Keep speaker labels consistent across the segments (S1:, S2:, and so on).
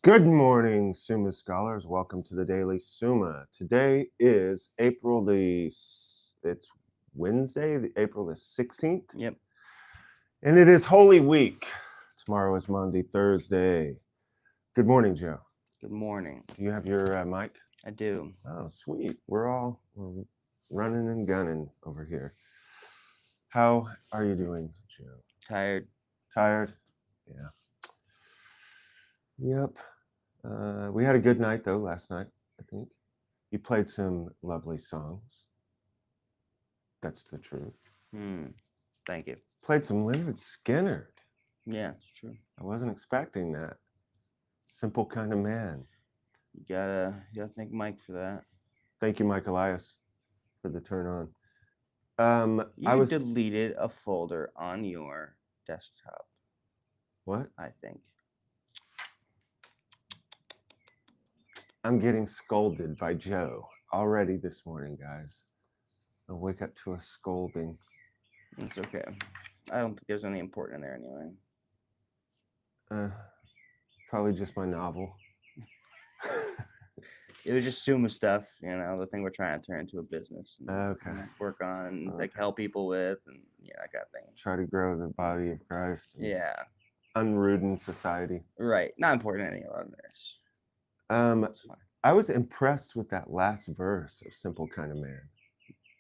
S1: Good morning, Summa scholars. Welcome to the Daily Summa. Today is it's Wednesday, April the 16th.
S2: Yep.
S1: And it is Holy Week. Tomorrow is Monday, Thursday. Good morning, Joe.
S2: Good morning.
S1: Do you have your mic?
S2: I do.
S1: Oh, sweet. We're running and gunning over here. How are you doing, Joe?
S2: Tired.
S1: Tired? Yeah. Yep. We had a good night, though, last night, I think. You played some lovely songs. That's the truth.
S2: Thank you.
S1: Played some Leonard Skinner.
S2: Yeah, it's true.
S1: I wasn't expecting that. Simple Kind of Man.
S2: You gotta thank Mike for that.
S1: Thank you, Mike Elias, for the turn on.
S2: You deleted a folder on your desktop.
S1: What?
S2: I think.
S1: I'm getting scolded by Joe already this morning, guys. I'll wake up to a scolding.
S2: It's okay. I don't think there's any important in there anyway.
S1: Probably just my novel.
S2: It was just Summa stuff, the thing we're trying to turn into a business.
S1: Okay.
S2: And work on, and like help people with, and that kind of thing.
S1: Try to grow the body of Christ.
S2: Yeah.
S1: Unruden society.
S2: Right. Not important in any of this.
S1: I was impressed with that last verse of Simple Kind of Man.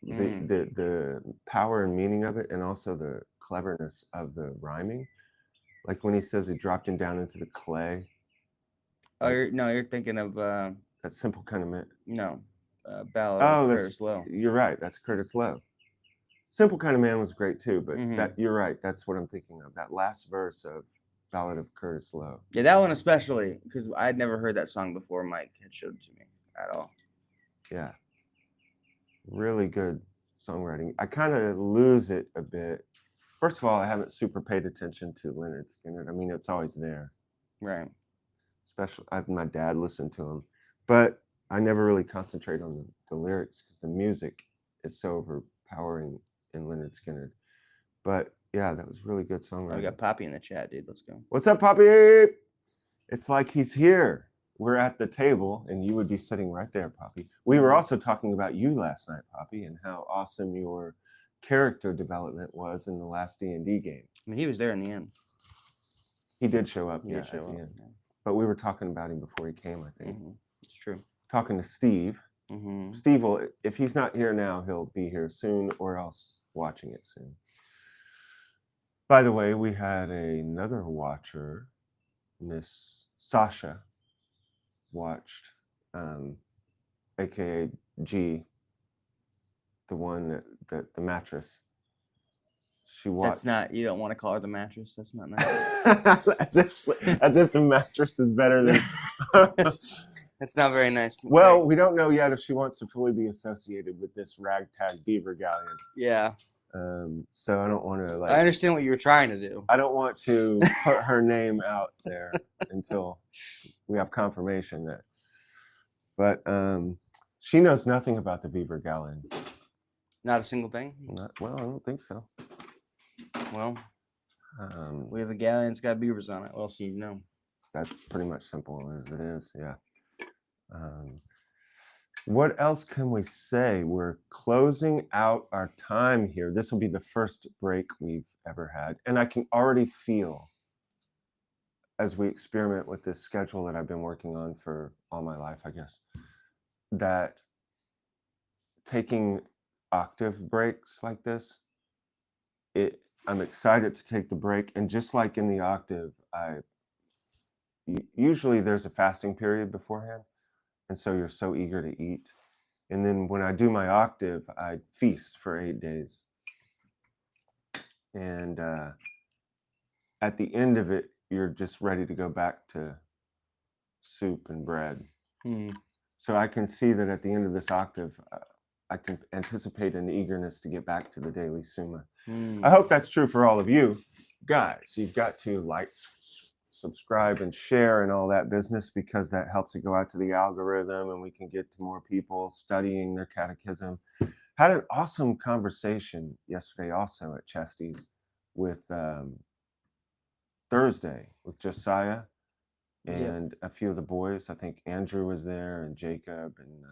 S1: The power and meaning of it, and also the cleverness of the rhyming. Like when he says he dropped him down into the clay.
S2: Oh, you're thinking of
S1: that Simple Kind of Man.
S2: No, ballad of Curtis Lowe.
S1: You're right. That's Curtis Lowe. Simple Kind of Man was great too, but you're right. That's what I'm thinking of. That last verse of Ballad of Curtis Lowe.
S2: Yeah, that one especially, because I'd never heard that song before Mike had showed it to me at all.
S1: Yeah. Really good songwriting. I kind of lose it a bit. First of all, I haven't super paid attention to Leonard Skinner. I mean, it's always there.
S2: Right.
S1: Especially, my dad listened to him. But I never really concentrate on the lyrics because the music is so overpowering in Leonard Skinner. But yeah, that was really good songwriting.
S2: Oh, we got Poppy in the chat, dude. Let's go.
S1: What's up, Poppy? It's like he's here. We're at the table, and you would be sitting right there, Poppy. We were also talking about you last night, Poppy, and how awesome your character development was in the last D&D game.
S2: I mean, he was there in the end.
S1: He did show up.
S2: He did show up.
S1: Yeah. But we were talking about him before he came, I think.
S2: It's true.
S1: Talking to Steve. Steve will, if he's not here now, he'll be here soon, or else watching it soon. By the way, we had another watcher, Miss Sasha, watched, aka G, the one that the mattress. She watched.
S2: That's not. You don't want to call her the mattress. That's not nice.
S1: as if the mattress is better than.
S2: That's not very nice.
S1: Well, we don't know yet if she wants to fully be associated with this ragtag beaver galleon.
S2: Yeah.
S1: So I don't want to
S2: I understand what you were trying to do.
S1: I don't want to put her name out there until we have confirmation that. But she knows nothing about the beaver galleon.
S2: Not a single thing?
S1: Well, I don't think so.
S2: Well, we have a galleon that's got beavers on it. What else do you know?
S1: That's pretty much simple as it is, yeah. What else can we say? We're closing out our time here. This will be the first break we've ever had. And I can already feel, as we experiment with this schedule that I've been working on for all my life, I guess, that taking octave breaks like this, I'm excited to take the break. And just like in the octave, usually there's a fasting period beforehand. And so you're so eager to eat. And then when I do my octave, I feast for 8 days. And at the end of it, you're just ready to go back to soup and bread. So I can see that at the end of this octave, I can anticipate an eagerness to get back to the Daily Summa. I hope that's true for all of you. Guys, you've got to like, subscribe, and share and all that business, because that helps it go out to the algorithm and we can get to more people studying their catechism. Had an awesome conversation yesterday also at Chesty's with Thursday with Josiah and a few of the boys. I think Andrew was there, and Jacob, and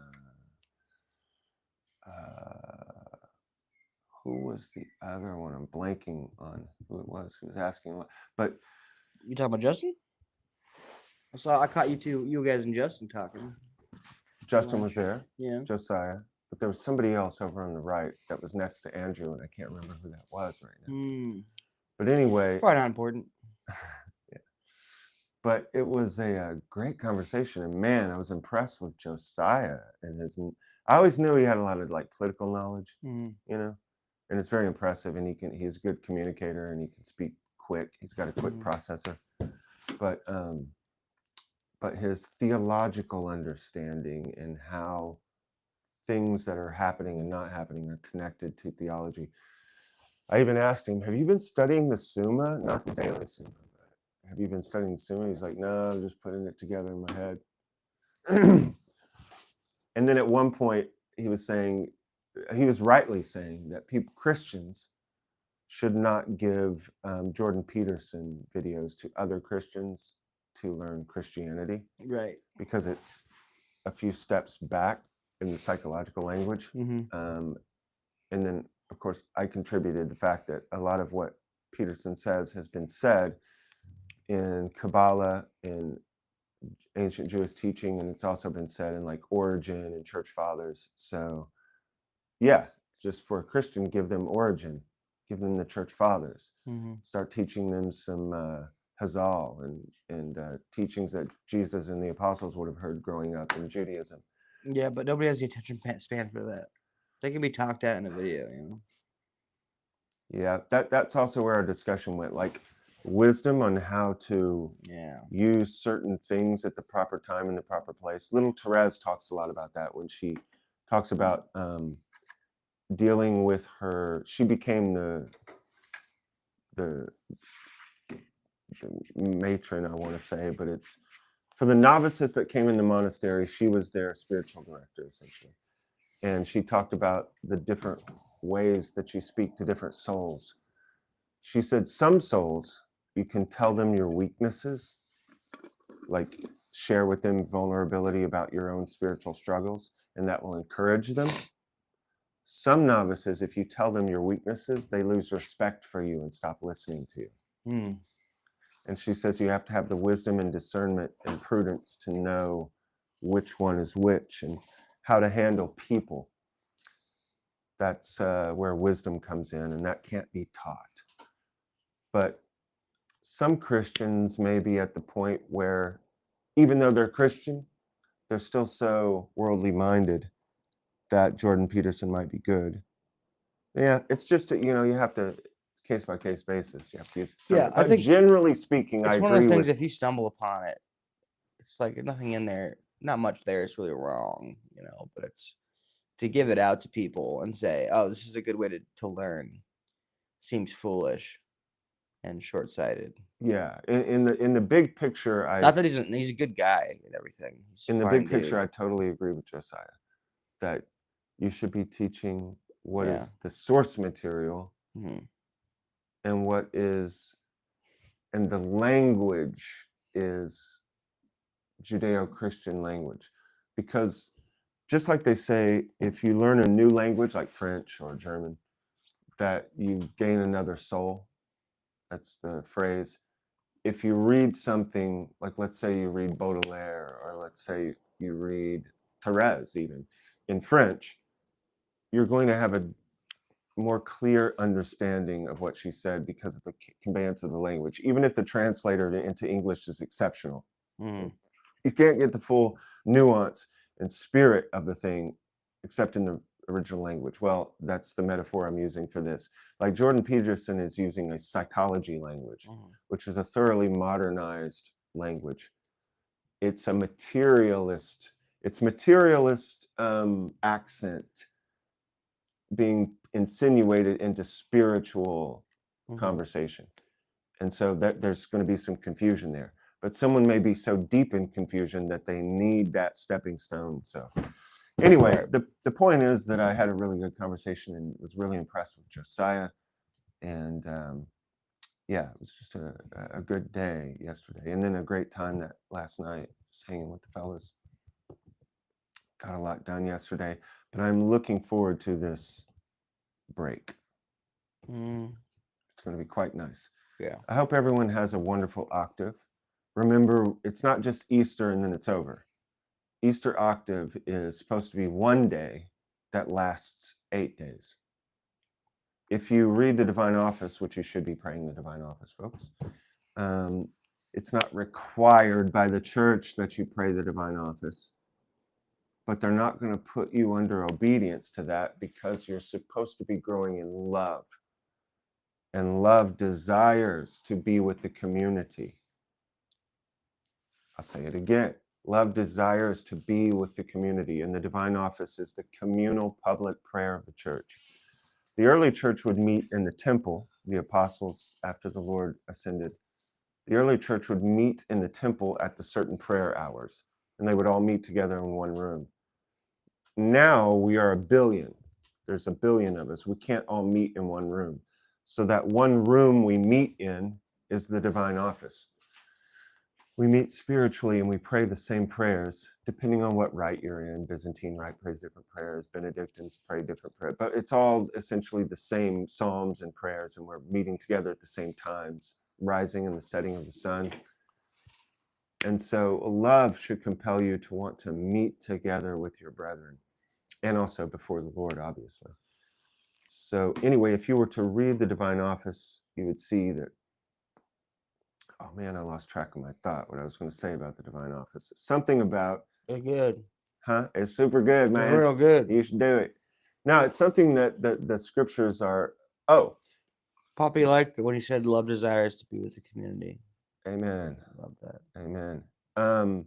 S1: who was the other one? I'm blanking on who it was. Who was asking what? But
S2: you talking about Justin? I caught you guys and Justin talking.
S1: Justin was there.
S2: Yeah.
S1: Josiah. But there was somebody else over on the right that was next to Andrew, and I can't remember who that was right now. But anyway,
S2: probably not important.
S1: Yeah. But it was a great conversation, and man, I was impressed with Josiah and his. I always knew he had a lot of like political knowledge, you know, and it's very impressive. And he's a good communicator, and he can speak quick. He's got a quick processor, but his theological understanding and how things that are happening and not happening are connected to theology. I even asked him, have you been studying the Summa? Not the Daily Summa, but have you been studying the Summa? He's like, no, I'm just putting it together in my head. And then at one point, he was rightly saying that Christians should not give Jordan Peterson videos to other Christians to learn Christianity.
S2: Right.
S1: Because it's a few steps back in the psychological language. And then, of course, I contributed the fact that a lot of what Peterson says has been said in Kabbalah, in ancient Jewish teaching, and it's also been said in like Origen and Church Fathers. So, yeah, just for a Christian, give them Origen, give them the Church Fathers, start teaching them some Hazal and teachings that Jesus and the apostles would have heard growing up in Judaism.
S2: Yeah, but nobody has the attention span for that. They can be talked at in a video, you know.
S1: Yeah, that's also where our discussion went, like wisdom on how to use certain things at the proper time in the proper place. Little Therese talks a lot about that when she talks about dealing with her. She became the matron, I want to say, but it's for the novices that came in the monastery. She was their spiritual director, essentially. And she talked about the different ways that you speak to different souls. She said some souls, you can tell them your weaknesses, like share with them vulnerability about your own spiritual struggles, and that will encourage them. Some novices, if you tell them your weaknesses, they lose respect for you and stop listening to you. And she says you have to have the wisdom and discernment and prudence to know which one is which and how to handle people. That's where wisdom comes in, and that can't be taught. But some Christians may be at the point where, even though they're Christian, they're still so worldly minded that Jordan Peterson might be good. Yeah, it's just, you have to, case by case basis. You have to use
S2: I think
S1: generally speaking, I agree with.
S2: It's one of those things, if you stumble upon it, it's like nothing in there, not much there is really wrong, but it's to give it out to people and say, oh, this is a good way to learn, seems foolish and short-sighted.
S1: Yeah, in the big picture,
S2: not that he's a good guy and everything.
S1: In the big picture, I totally agree with Josiah that you should be teaching what is the source material and the language is Judeo-Christian language. Because just like they say, if you learn a new language like French or German, that you gain another soul. That's the phrase. If you read something, like let's say you read Baudelaire, or let's say you read Therese even, in French, you're going to have a more clear understanding of what she said because of the conveyance of the language, even if the translator into English is exceptional. You can't get the full nuance and spirit of the thing except in the original language. Well, that's the metaphor I'm using for this. Like Jordan Peterson is using a psychology language, which is a thoroughly modernized language. It's a materialist accent being insinuated into spiritual conversation. And so there's going to be some confusion there. But someone may be so deep in confusion that they need that stepping stone. So anyway, the point is that I had a really good conversation and was really impressed with Josiah. And yeah, it was just a good day yesterday, and then a great time that last night, just hanging with the fellas. Got a lot done yesterday, but I'm looking forward to this break. It's going to be quite nice.
S2: Yeah.
S1: I hope everyone has a wonderful octave. Remember, it's not just Easter and then it's over. Easter octave is supposed to be one day that lasts 8 days. If you read the Divine Office, which you should be praying the Divine Office, folks, it's not required by the church that you pray the Divine Office, but they're not going to put you under obedience to that because you're supposed to be growing in love. And love desires to be with the community. I'll say it again. Love desires to be with the community, and the Divine Office is the communal public prayer of the church. The early church would meet in the temple, the apostles, after the Lord ascended. The early church would meet in the temple at the certain prayer hours, and they would all meet together in one room. Now we are 1 billion. There's 1 billion of us. We can't all meet in one room. So that one room we meet in is the Divine Office. We meet spiritually and we pray the same prayers, depending on what rite you're in. Byzantine rite prays different prayers. Benedictines pray different prayers. But it's all essentially the same psalms and prayers, and we're meeting together at the same times, rising and the setting of the sun. And so love should compel you to want to meet together with your brethren, and also before the Lord, obviously. So anyway, if you were to read the Divine Office, you would see that, oh man, I lost track of my thought, what I was going to say about the Divine Office. Something about...
S2: They're good.
S1: Huh? It's super good, man.
S2: It's real good.
S1: You should do it. No, it's something that the scriptures are... Oh.
S2: Poppy liked when he said love desires to be with the community.
S1: Amen.
S2: I love that.
S1: Amen.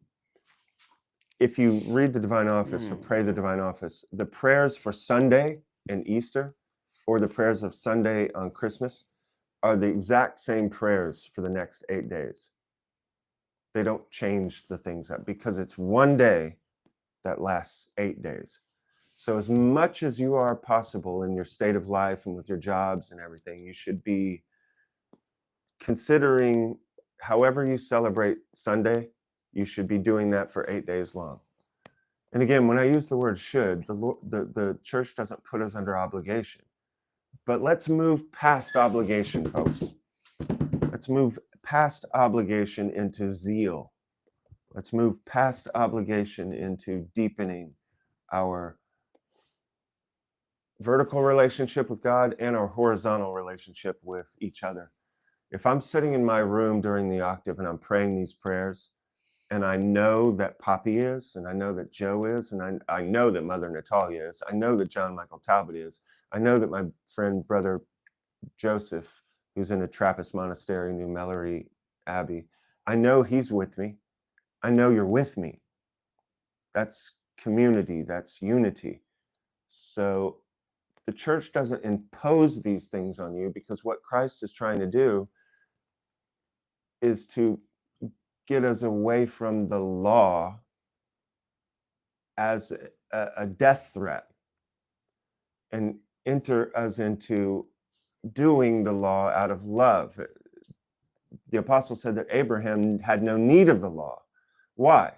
S1: If you read the Divine Office or pray the Divine Office, the prayers for Sunday and Easter, or the prayers of Sunday on Christmas, are the exact same prayers for the next 8 days. They don't change the things up because it's one day that lasts 8 days. So as much as you are possible in your state of life and with your jobs and everything, you should be considering however you celebrate Sunday, you should be doing that for 8 days long. And again, when I use the word should, the church doesn't put us under obligation. But let's move past obligation, folks. Let's move past obligation into zeal. Let's move past obligation into deepening our vertical relationship with God and our horizontal relationship with each other. If I'm sitting in my room during the octave and I'm praying these prayers, and I know that Poppy is, and I know that Joe is, and I know that Mother Natalia is, I know that John Michael Talbot is, I know that my friend, brother Joseph, who's in a Trappist monastery, New Mellery Abbey, I know he's with me. I know you're with me. That's community, that's unity. So the church doesn't impose these things on you, because what Christ is trying to do is to get us away from the law as a death threat and enter us into doing the law out of love. The apostle said that Abraham had no need of the law. Why?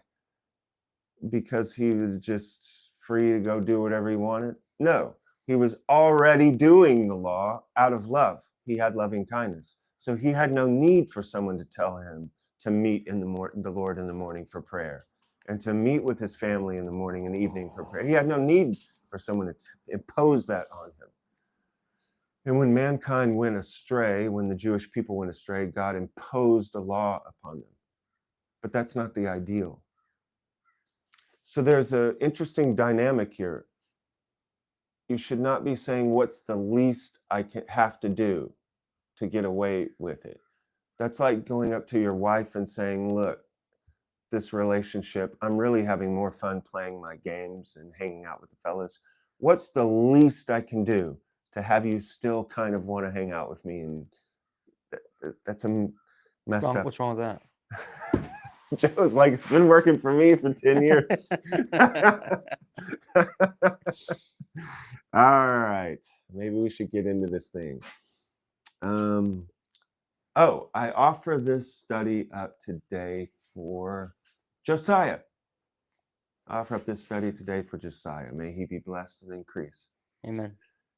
S1: Because he was just free to go do whatever he wanted? No, he was already doing the law out of love. He had loving kindness. So he had no need for someone to tell him to meet in the Lord in the morning for prayer, and to meet with his family in the morning and evening for prayer. He had no need for someone to impose that on him. And when mankind went astray, when the Jewish people went astray, God imposed a law upon them. But that's not the ideal. So there's an interesting dynamic here. You should not be saying, what's the least I have to do to get away with it? That's like going up to your wife and saying, look, this relationship, I'm really having more fun playing my games and hanging out with the fellas. What's the least I can do to have you still kind of want to hang out with me? And that's a messed up.
S2: What's wrong with that?
S1: Joe's like, it's been working for me for 10 years. All right, maybe we should get into this thing. Oh, I offer this study up today for Josiah. I offer up this study today for Josiah. May he be blessed and increase.
S2: Amen.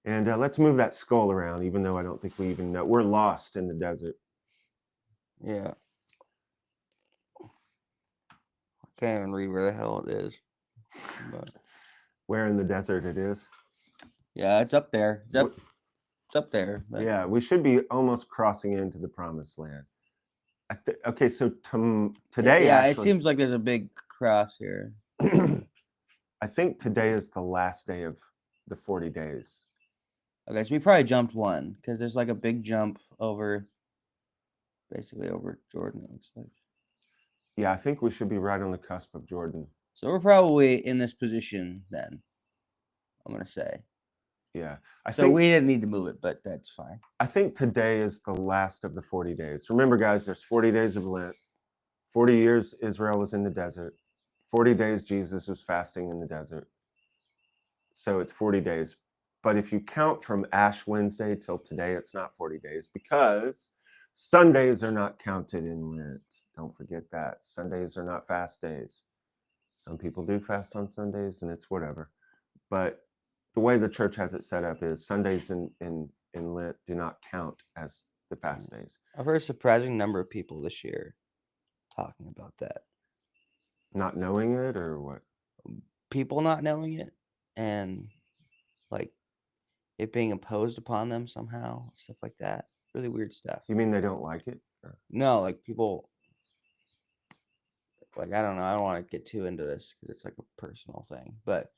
S1: And let's move that skull around, even though I don't think we even know. We're lost in the desert.
S2: Yeah. I can't even read where the hell it is. But
S1: Where in the desert it is.
S2: yeah, it's up there. It's up there. But
S1: Yeah, we should be almost crossing into the promised land. Okay, so today,
S2: yeah,
S1: actually,
S2: it seems like there's a big cross here.
S1: I think today is the last day of the 40 days.
S2: Okay, so we probably jumped one because there's like a big jump basically over Jordan, it looks like.
S1: Yeah, I think we should be right on the cusp of Jordan.
S2: So we're probably in this position then, I'm going to say.
S1: Yeah.
S2: We didn't need to move it, but that's fine.
S1: I think today is the last of the 40 days. Remember, guys, there's 40 days of Lent. 40 years Israel was in the desert. 40 days Jesus was fasting in the desert. So it's 40 days. But if you count from Ash Wednesday till today, it's not 40 days because Sundays are not counted in Lent. Don't forget that. Sundays are not fast days. Some people do fast on Sundays, and it's whatever. But the way the church has it set up is Sundays in Lent do not count as the fast days.
S2: I've heard a surprising number of people this year talking about that.
S1: Not knowing it, or what?
S2: People not knowing it, and like it being imposed upon them somehow, stuff like that. Really weird stuff.
S1: You mean they don't like it? Or?
S2: No, like people, like I don't know. I don't want to get too into this because it's like a personal thing. But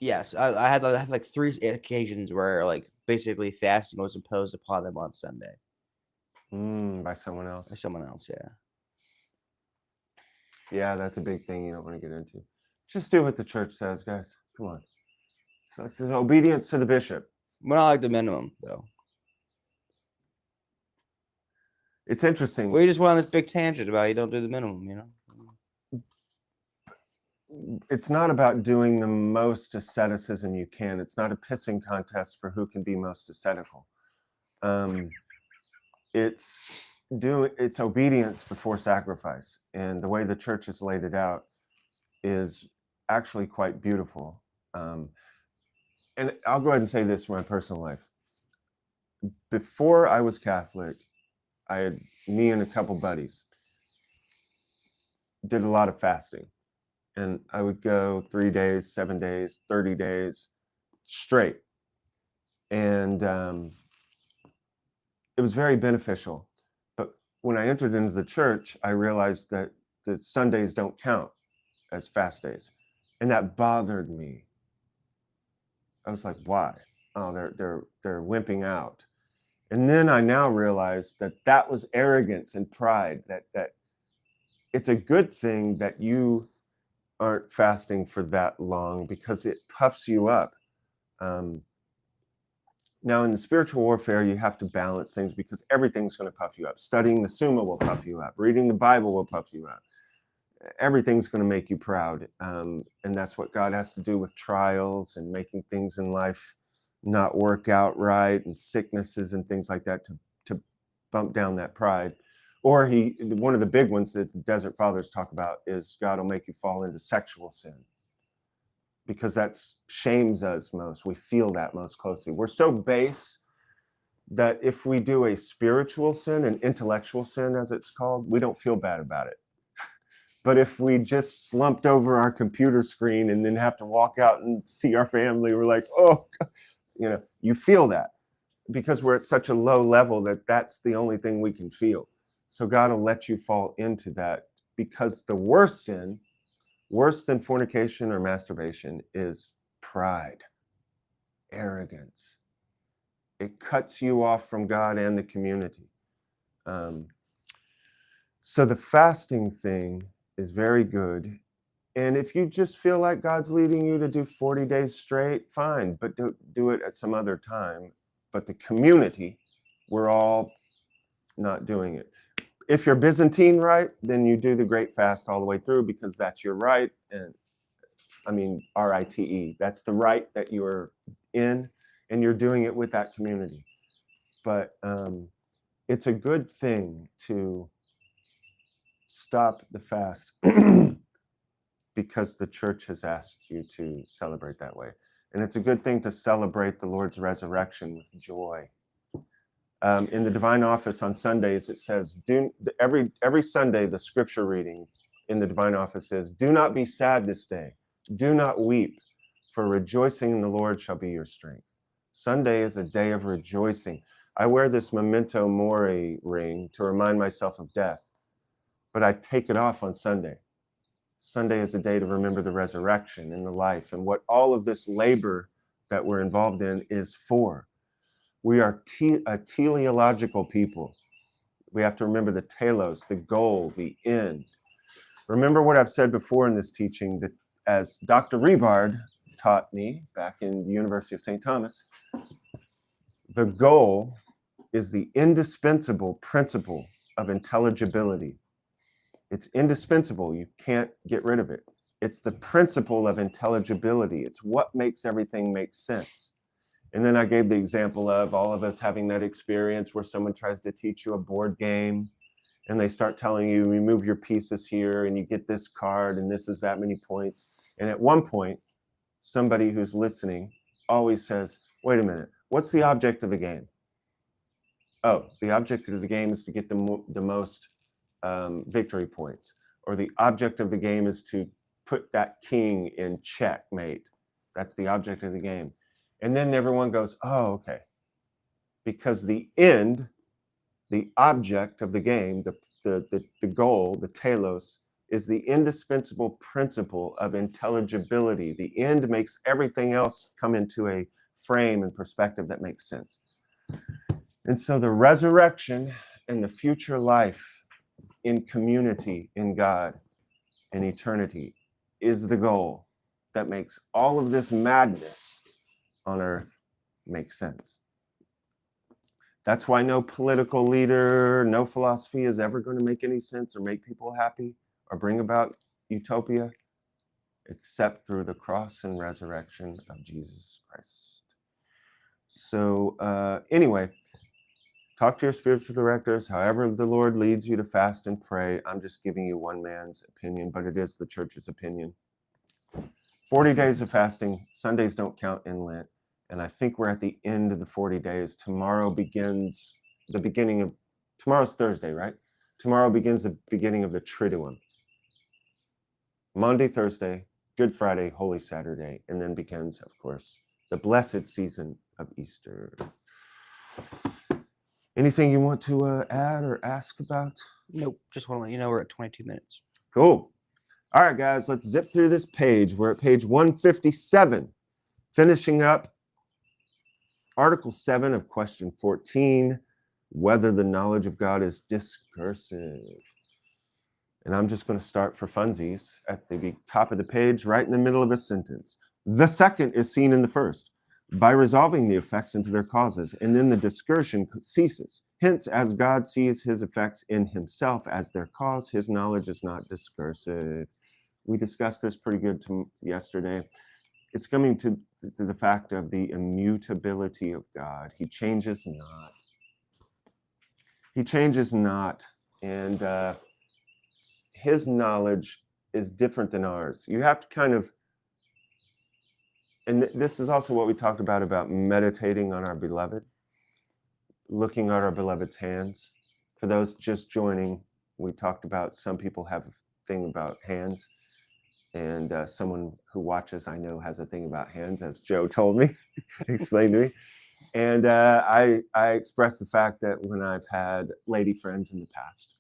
S2: yes, I had like 3 occasions where like basically fasting was imposed upon them on Sunday.
S1: By someone else.
S2: By someone else, yeah.
S1: Yeah, that's a big thing you don't want to get into. Just do what the church says, guys. Come on. So it's obedience to the bishop.
S2: But not like the minimum, though.
S1: It's interesting.
S2: We just went on this big tangent about you don't do the minimum, you know?
S1: It's not about doing the most asceticism you can. It's not a pissing contest for who can be most ascetical. It's obedience before sacrifice. And the way the church has laid it out is actually quite beautiful. And I'll go ahead and say this for my personal life. Before I was Catholic, me and a couple buddies did a lot of fasting. And I would go 3 days, 7 days, 30 days straight. And it was very beneficial. But when I entered into the church, I realized that the Sundays don't count as fast days. And that bothered me. I was like, why? Oh, they're wimping out. And then I now realize that was arrogance and pride, that it's a good thing that you aren't fasting for that long because it puffs you up. Now, in the spiritual warfare, you have to balance things because everything's going to puff you up. Studying the Summa will puff you up. Reading the Bible will puff you up. Everything's going to make you proud. And that's what God has to do with trials and making things in life not work out right, and sicknesses and things like that to bump down that pride. Or one of the big ones that the Desert Fathers talk about is God will make you fall into sexual sin, because that shames us most. We feel that most closely. We're so base that if we do a spiritual sin, an intellectual sin as it's called, we don't feel bad about it. But if we just slumped over our computer screen and then have to walk out and see our family, we're like, oh, you feel that because we're at such a low level that's the only thing we can feel. So God will let you fall into that, because the worst sin, worse than fornication or masturbation, is pride, arrogance. It cuts you off from God and the community. So the fasting thing is very good. And if you just feel like God's leading you to do 40 days straight, fine, but do it at some other time. But the community, we're all not doing it. If you're Byzantine rite, then you do the Great Fast all the way through, because that's your rite. And I mean, RITE, that's the rite that you're in, and you're doing it with that community. But it's a good thing to stop the fast because the church has asked you to celebrate that way. And it's a good thing to celebrate the Lord's resurrection with joy. In the Divine Office on Sundays, it says, every Sunday, the scripture reading in the Divine Office is, do not be sad this day. Do not weep, for rejoicing in the Lord shall be your strength. Sunday is a day of rejoicing. I wear this memento mori ring to remind myself of death, but I take it off on Sunday. Sunday is a day to remember the resurrection and the life and what all of this labor that we're involved in is for. We are a teleological people. We have to remember the telos, the goal, the end. Remember what I've said before in this teaching, that as Dr. Rebard taught me back in the University of St. Thomas, the goal is the indispensable principle of intelligibility. It's indispensable. You can't get rid of it. It's the principle of intelligibility. It's what makes everything make sense. And then I gave the example of all of us having that experience where someone tries to teach you a board game and they start telling you, you move your pieces here and you get this card and this is that many points. And at one point, somebody who's listening always says, wait a minute, what's the object of the game? Oh, the object of the game is to get the most victory points, or the object of the game is to put that king in checkmate. That's the object of the game. And then everyone goes, oh, okay. Because the end, the object of the game, the goal, the telos, is the indispensable principle of intelligibility. The end makes everything else come into a frame and perspective that makes sense. And so the resurrection and the future life in community, in God, in eternity, is the goal that makes all of this madness on earth make sense. That's why no political leader, no philosophy is ever going to make any sense or make people happy or bring about utopia, except through the cross and resurrection of Jesus Christ. So anyway, talk to your spiritual directors, however the Lord leads you to fast and pray. I'm just giving you one man's opinion, but it is the church's opinion. 40 days of fasting. Sundays don't count in Lent. And I think we're at the end of the 40 days. Tomorrow begins the beginning of, tomorrow's Thursday, right? Tomorrow begins the beginning of the Triduum. Monday, Thursday, Good Friday, Holy Saturday, and then begins, of course, the blessed season of Easter. Anything you want to add or ask about?
S2: Nope. Just want to let you know we're at 22 minutes.
S1: Cool. All right, guys, let's zip through this page. We're at page 157, finishing up Article 7 of Question 14, whether the knowledge of God is discursive. And I'm just going to start for funsies at the top of the page, right in the middle of a sentence. The second is seen in the first, by resolving the effects into their causes, and then the discursion ceases. Hence, as God sees his effects in himself as their cause, his knowledge is not discursive. We discussed this pretty good yesterday. It's coming to the fact of the immutability of God. He changes not. He changes not. And his knowledge is different than ours. You have to kind of, and this is also what we talked about meditating on our beloved, looking at our beloved's hands. For those just joining, we talked about some people have a thing about hands. And someone who watches, I know, has a thing about hands, as Joe told me, explained to me. And I expressed the fact that when I've had lady friends in the past,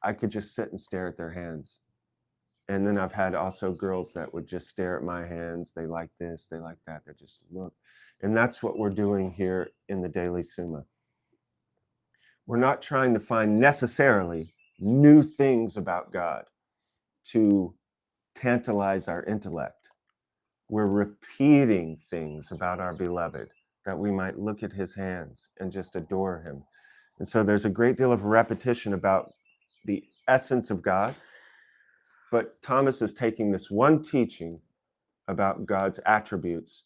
S1: I could just sit and stare at their hands. And then I've had also girls that would just stare at my hands. They like this, they like that, they just look. And that's what we're doing here in the Daily Summa. We're not trying to find necessarily new things about God to tantalize our intellect. We're repeating things about our beloved that we might look at his hands and just adore him. And so there's a great deal of repetition about the essence of God. But Thomas is taking this one teaching about God's attributes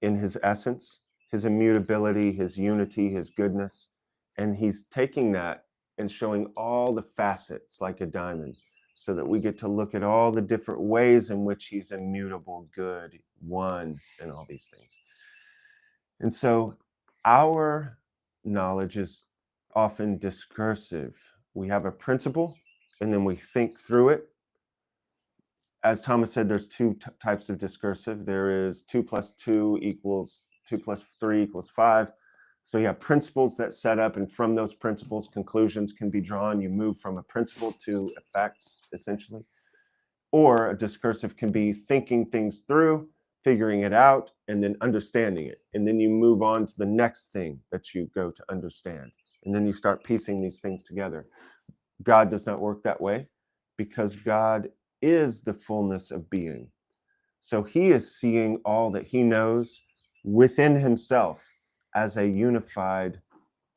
S1: in his essence, his immutability, his unity, his goodness, And he's taking that and showing all the facets like a diamond, so that we get to look at all the different ways in which he's immutable, good, one, and all these things. And so our knowledge is often discursive. We have a principle, and then we think through it. As Thomas said, there's two types of discursive. There is 2 + 2 = 2 + 3 = 5. So you have principles that set up, and from those principles, conclusions can be drawn. You move from a principle to effects, essentially. Or a discursive can be thinking things through, figuring it out, and then understanding it. And then you move on to the next thing that you go to understand. And then you start piecing these things together. God does not work that way, because God is the fullness of being. So he is seeing all that he knows within himself as a unified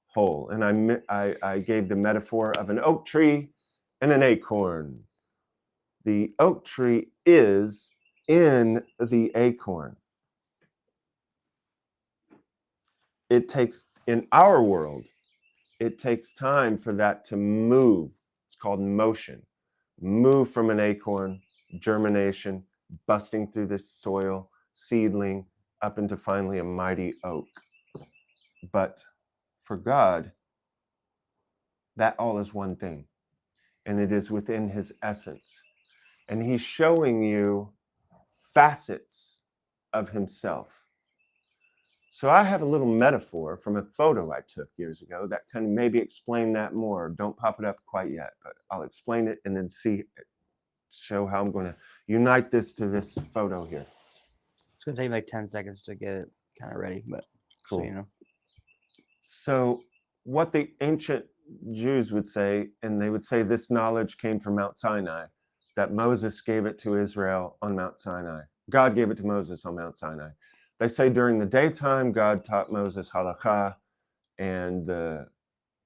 S1: whole. And I gave the metaphor of an oak tree and an acorn. The oak tree is in the acorn. It takes, in our world, it takes time for that to move. It's called motion. Move from an acorn, germination, busting through the soil, seedling, up into finally a mighty oak. But for God, that all is one thing, and it is within his essence. And he's showing you facets of himself. So I have a little metaphor from a photo I took years ago that kind of maybe explain that more. Don't pop it up quite yet, but I'll explain it and then show how I'm going to unite this to this photo here.
S2: It's going to take like 10 seconds to get it kind of ready, but
S1: cool.
S2: So you know.
S1: So what the ancient Jews would say, and they would say this knowledge came from Mount Sinai, that Moses gave it to Israel on Mount Sinai. God gave it to Moses on Mount Sinai. They say during the daytime, God taught Moses halakha and the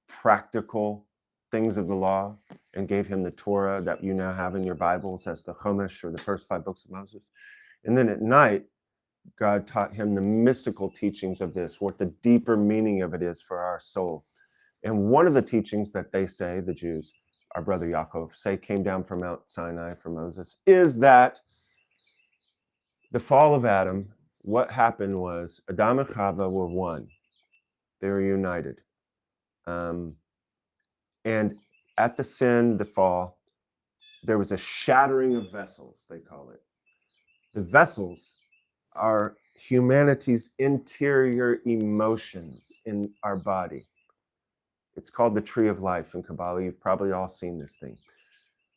S1: practical things of the law, and gave him the Torah that you now have in your Bibles as the Chumash, or the first 5 books of Moses. And then at night, God taught him the mystical teachings of this, what the deeper meaning of it is for our soul. And one of the teachings that they say, the Jews, our brother Yaakov, say came down from Mount Sinai for Moses, is that the fall of Adam, what happened was Adam and Chava were one. They were united. And at the sin, the fall, there was a shattering of vessels, they call it. The vessels are humanity's interior emotions in our body. It's called the tree of life in Kabbalah. You've probably all seen this thing.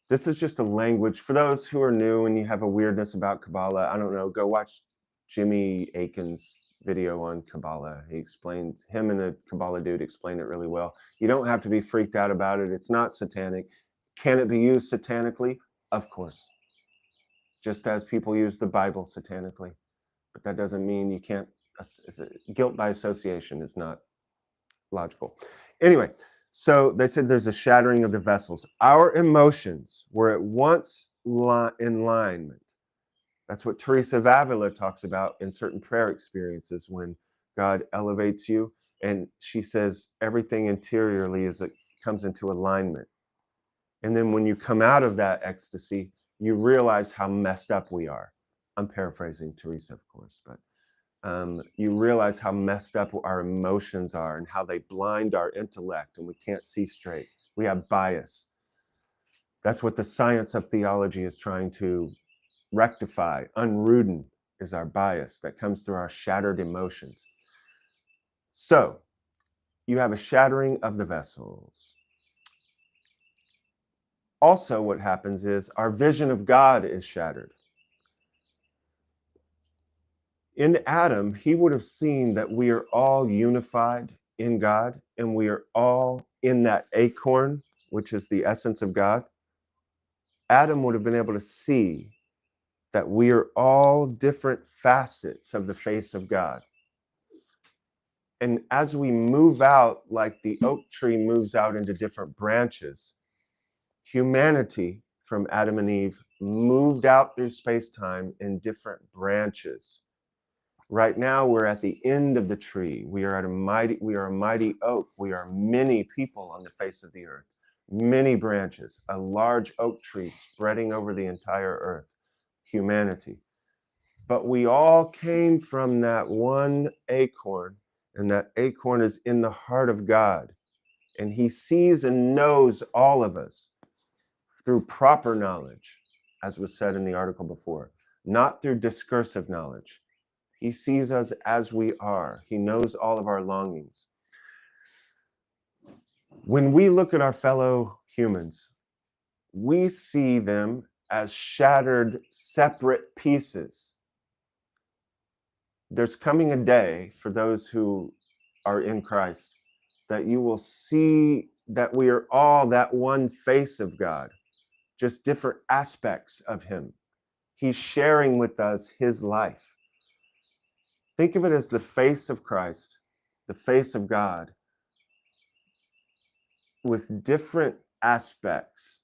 S1: This is just a language. For those who are new and you have a weirdness about Kabbalah, I don't know, go watch Jimmy Akin's video on Kabbalah. Him and a Kabbalah dude explain it really well. You don't have to be freaked out about it. It's not satanic. Can it be used satanically? Of course. Just as people use the Bible satanically. But that doesn't mean you can't. Guilt by association is not logical. Anyway, so they said there's a shattering of the vessels. Our emotions were at once in alignment. That's what Teresa of Avila talks about in certain prayer experiences when God elevates you. And she says everything interiorly comes into alignment. And then when you come out of that ecstasy, you realize how messed up we are. I'm paraphrasing Teresa, of course, but you realize how messed up our emotions are and how they blind our intellect and we can't see straight. We have bias. That's what the science of theology is trying to rectify. Unrooten is our bias that comes through our shattered emotions. So you have a shattering of the vessels. Also, what happens is our vision of God is shattered. In Adam, he would have seen that we are all unified in God, and we are all in that acorn, which is the essence of God. Adam would have been able to see that we are all different facets of the face of God. And as we move out, like the oak tree moves out into different branches, humanity from Adam and Eve moved out through space-time in different branches. Right now, we're at the end of the tree. We are a mighty oak. We are many people on the face of the earth, many branches, a large oak tree spreading over the entire earth, humanity. But we all came from that one acorn, and that acorn is in the heart of God. And he sees and knows all of us through proper knowledge, as was said in the article before, not through discursive knowledge. He sees us as we are. He knows all of our longings. When we look at our fellow humans, we see them as shattered, separate pieces. There's coming a day for those who are in Christ that you will see that we are all that one face of God, just different aspects of him. He's sharing with us his life. Think of it as the face of Christ, the face of God, with different aspects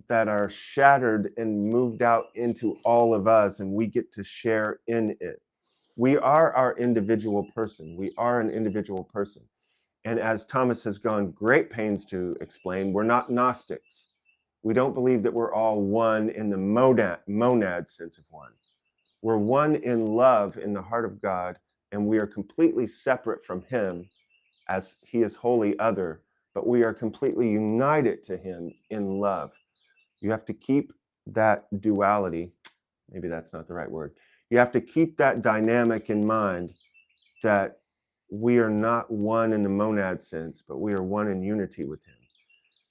S1: that are shattered and moved out into all of us, and we get to share in it. We are our individual person. We are an individual person. And as Thomas has gone great pains to explain, we're not Gnostics. We don't believe that we're all one in the monad sense of one. We're one in love in the heart of God, and we are completely separate from him as he is wholly other, but we are completely united to him in love. You have to keep that duality. Maybe that's not the right word. You have to keep that dynamic in mind, that we are not one in the monad sense, but we are one in unity with him.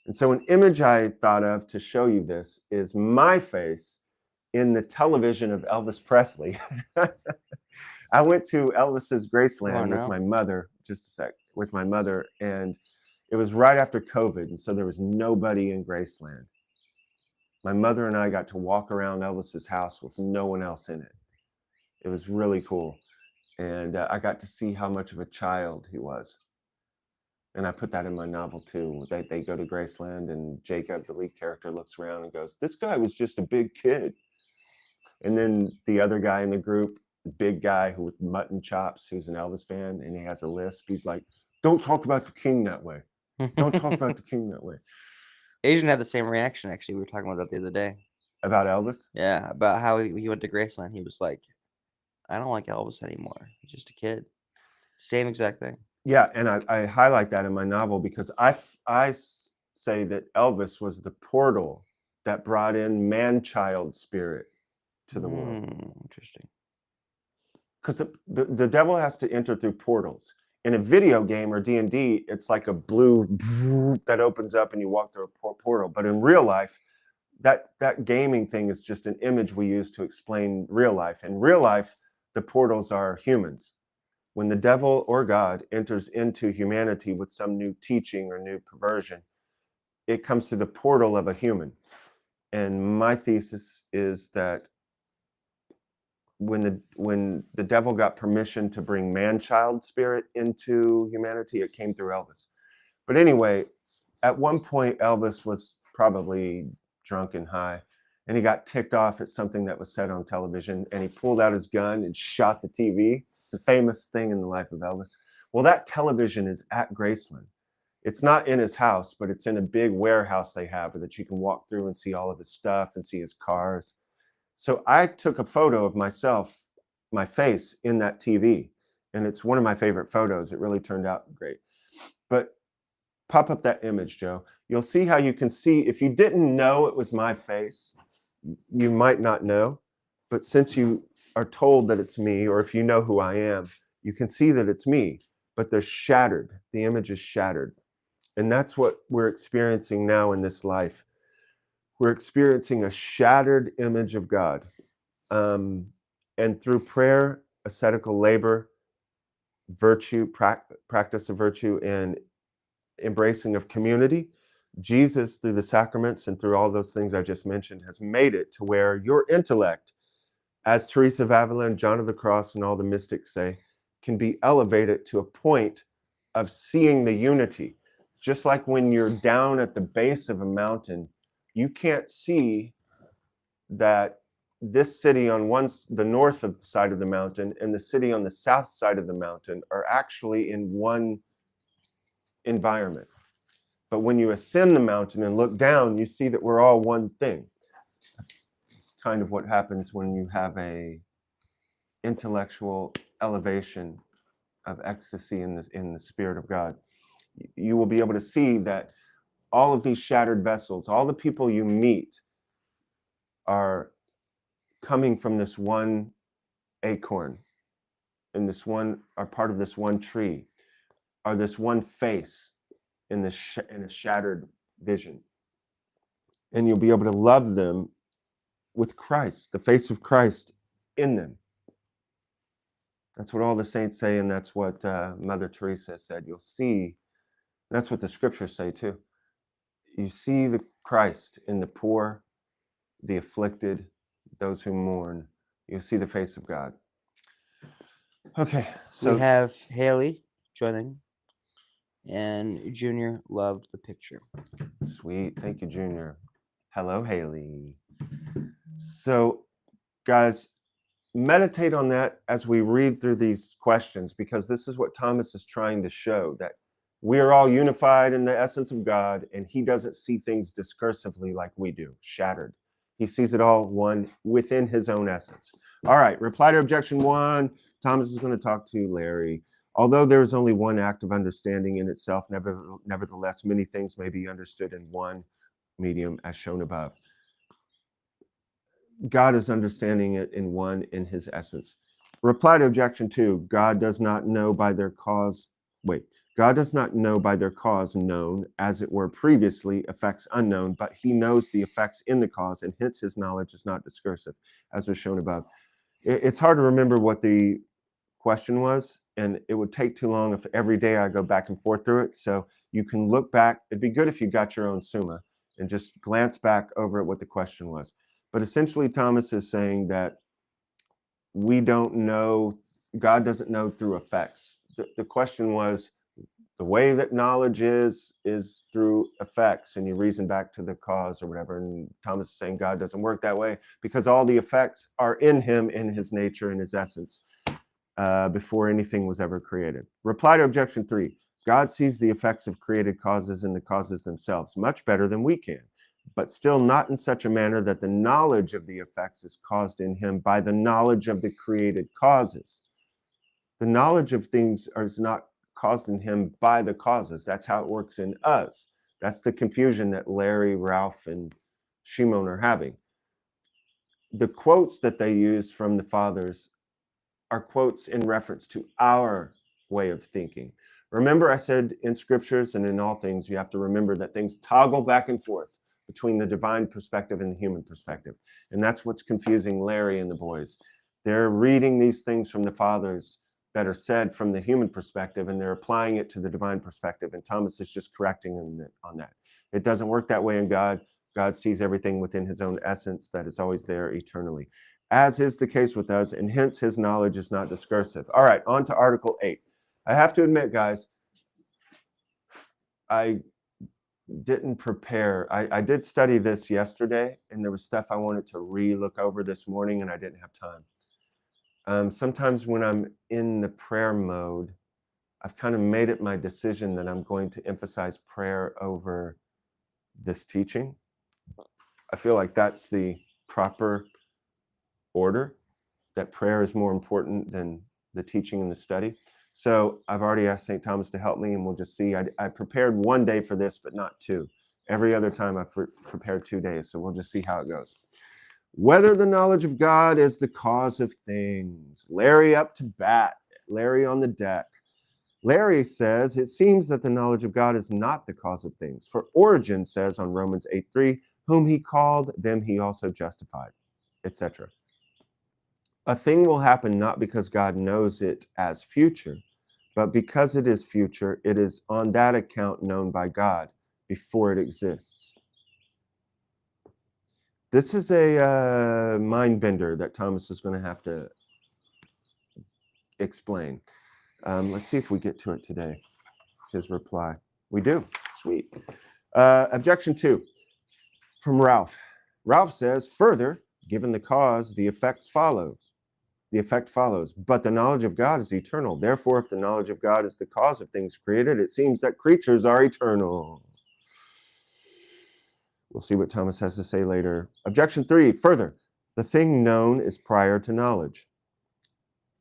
S1: And so an image I thought of to show you this is my face in the television of Elvis Presley. I went to Elvis's Graceland with my mother, just a sec, with my mother, and it was right after COVID, and so there was nobody in Graceland. My mother and I got to walk around Elvis's house with no one else in it. It was really cool. And I got to see how much of a child he was. And I put that in my novel too. They go to Graceland, and Jacob, the lead character, looks around and goes, "This guy was just a big kid." And then the other guy in the group, the big guy who with mutton chops, who's an Elvis fan, and he has a lisp, he's like, "Don't talk about the king that way. Don't talk about the king that way."
S2: Asian had the same reaction, actually. We were talking about that the other day.
S1: About Elvis?
S2: Yeah, about how he went to Graceland. He was like, "I don't like Elvis anymore. He's just a kid." Same exact thing.
S1: Yeah, and I highlight that in my novel because I say that Elvis was the portal that brought in man-child spirit to the world.
S2: Interesting.
S1: Because the devil has to enter through portals. In a video game or D&D, it's like a blue that opens up and you walk through a portal. But in real life, that gaming thing is just an image we use to explain real life. In real life, the portals are humans. When the devil or God enters into humanity with some new teaching or new perversion, it comes through the portal of a human. And my thesis is that when the devil got permission to bring man-child spirit into humanity, it came through Elvis. But anyway, at one point, Elvis was probably drunk and high, and he got ticked off at something that was said on television, and he pulled out his gun and shot the TV. It's a famous thing in the life of Elvis. Well, that television is at Graceland. It's not in his house, but it's in a big warehouse they have that you can walk through and see all of his stuff and see his cars. So I took a photo of myself, my face in that TV, and it's one of my favorite photos. It really turned out great. But pop up that image, Joe. You'll see how you can see, if you didn't know it was my face, you might not know, but since you are told that it's me, or if you know who I am, you can see that it's me, but they're shattered. The image is shattered. And that's what we're experiencing now in this life. We're experiencing a shattered image of God. And through prayer, ascetical labor, virtue, practice of virtue, and embracing of community, Jesus, through the sacraments and through all those things I just mentioned, has made it to where your intellect, as Teresa of Avila, John of the Cross, and all the mystics say, can be elevated to a point of seeing the unity. Just like when you're down at the base of a mountain, you can't see that this city on the north side of the mountain and the city on the south side of the mountain are actually in one environment. But when you ascend the mountain and look down, you see that we're all one thing. That's kind of what happens when you have a intellectual elevation of ecstasy in the Spirit of God. You will be able to see that all of these shattered vessels, all the people you meet are coming from this one acorn, and are part of this one tree, are this one face in a shattered vision. And you'll be able to love them with Christ, the face of Christ in them. That's what all the saints say, and that's what Mother Teresa said. You'll see, that's what the scriptures say too. You see the Christ in the poor, the afflicted, those who mourn. You see the face of God. Okay, so
S2: we have Haley joining, and Junior loved the picture.
S1: Sweet, thank you, Junior. Hello, Haley. So, guys, meditate on that as we read through these questions, because this is what Thomas is trying to show, that we are all unified in the essence of God, and he doesn't see things discursively like we do, shattered. He sees it all one within his own essence. All right, reply to objection 1. Thomas is going to talk to Larry. Although there is only one act of understanding in itself, nevertheless, many things may be understood in one medium as shown above. God is understanding it in his essence. Reply to objection 2. God does not know by their cause known, as it were previously, effects unknown, but he knows the effects in the cause, and hence his knowledge is not discursive, as was shown above. It's hard to remember what the question was, and it would take too long if every day I go back and forth through it. So you can look back. It'd be good if you got your own Summa and just glance back over at what the question was. But essentially, Thomas is saying that we don't know, God doesn't know through effects. The question was, the way that knowledge is through effects, and you reason back to the cause or whatever. And Thomas is saying God doesn't work that way, because all the effects are in him, in his nature, in his essence, before anything was ever created. Reply to objection 3. God sees the effects of created causes in the causes themselves much better than we can, but still not in such a manner that the knowledge of the effects is caused in him by the knowledge of the created causes. The knowledge of things is not caused in him by the causes. That's how it works in us. That's the confusion that Larry, Ralph, and Shimon are having. The quotes that they use from the fathers are quotes in reference to our way of thinking. Remember, I said in scriptures and in all things, you have to remember that things toggle back and forth between the divine perspective and the human perspective. And that's what's confusing Larry and the boys. They're reading these things from the fathers that are said from the human perspective, and they're applying it to the divine perspective. And Thomas is just correcting them on that. It doesn't work that way in God. God sees everything within his own essence that is always there eternally, as is the case with us, and hence his knowledge is not discursive. All right, on to Article 8. I have to admit, guys, I didn't prepare. I did study this yesterday, and there was stuff I wanted to re-look over this morning, and I didn't have time. Sometimes when I'm in the prayer mode, I've kind of made it my decision that I'm going to emphasize prayer over this teaching. I feel like that's the proper order, that prayer is more important than the teaching and the study. So I've already asked St. Thomas to help me, and we'll just see. I prepared 1 day for this, but not 2. Every other time I've prepared 2 days, so we'll just see how it goes. Whether the knowledge of God is the cause of things. Larry up to bat. Larry on the deck. Larry says, it seems that the knowledge of God is not the cause of things. For Origen says on Romans 8:3, whom he called, them he also justified, etc. A thing will happen not because God knows it as future, but because it is future, it is on that account known by God before it exists. This is a mind bender that Thomas is going to have to explain. Let's see if we get to it today. His reply. We do. Sweet. Objection 2 from Ralph. Ralph says, further, Given the cause, the effect follows. But the knowledge of God is eternal. Therefore, if the knowledge of God is the cause of things created, it seems that creatures are eternal. We'll see what Thomas has to say later. Objection 3, further, the thing known is prior to knowledge,